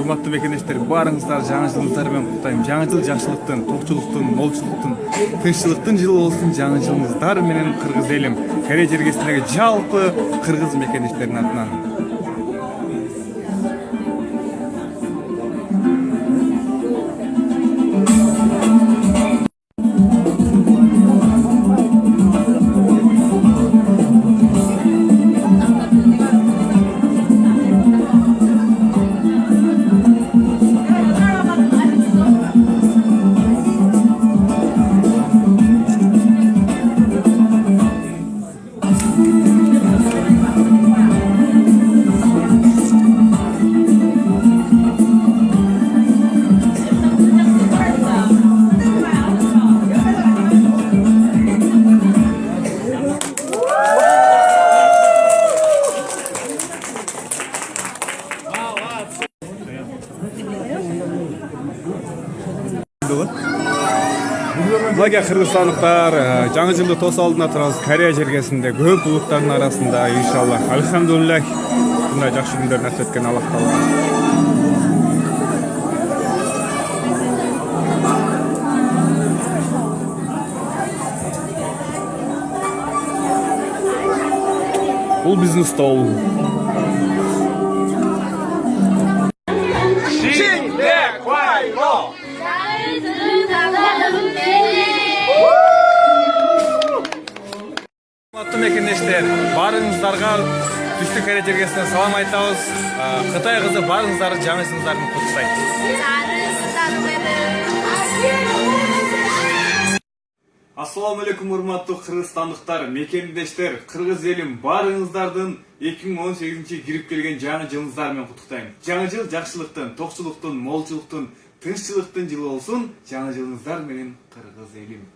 урматтуу мекендештер, баарыңыздарды жаңы жылыңыздар менен куттайм. Жаңы жыл жакшылыктын, токчулуктун, молчулуктун, тынччылыктын жылы болсун. Жаңы жылыңыздар менен кыргыз элим, Кере жергесиндеги жалпы кыргыз мекендештеринин атынан. Лагя кыргызстандыктар, жаңы жылды тос алдына турабыз. Корея жергесинде көп улуттардын арасында иншаллах, альхамдулиллах, мындай жакшы күндөр насип эткен Аллах Таала. Бул биздин стол. Урматтуу мекендештер, баарыңыздарга Түштүк Кере жергесинен салам айтабыз. Кытай кызы баарыңыздарды жаңы жылыңыздар менен куттайт. Ассаламу алейкум урматтуу кыргызстандыктар, мекендештер, кыргыз элим, баарыңыздардын 2018 кирип келген жаңы жылыңыздар менен куттуктайм. Жаңы жыл жакшылыктын, токчулуктун, молчулуктун, тынччылыктын жылы болсун. Жаңы жылыңыздар менен кыргыз элим.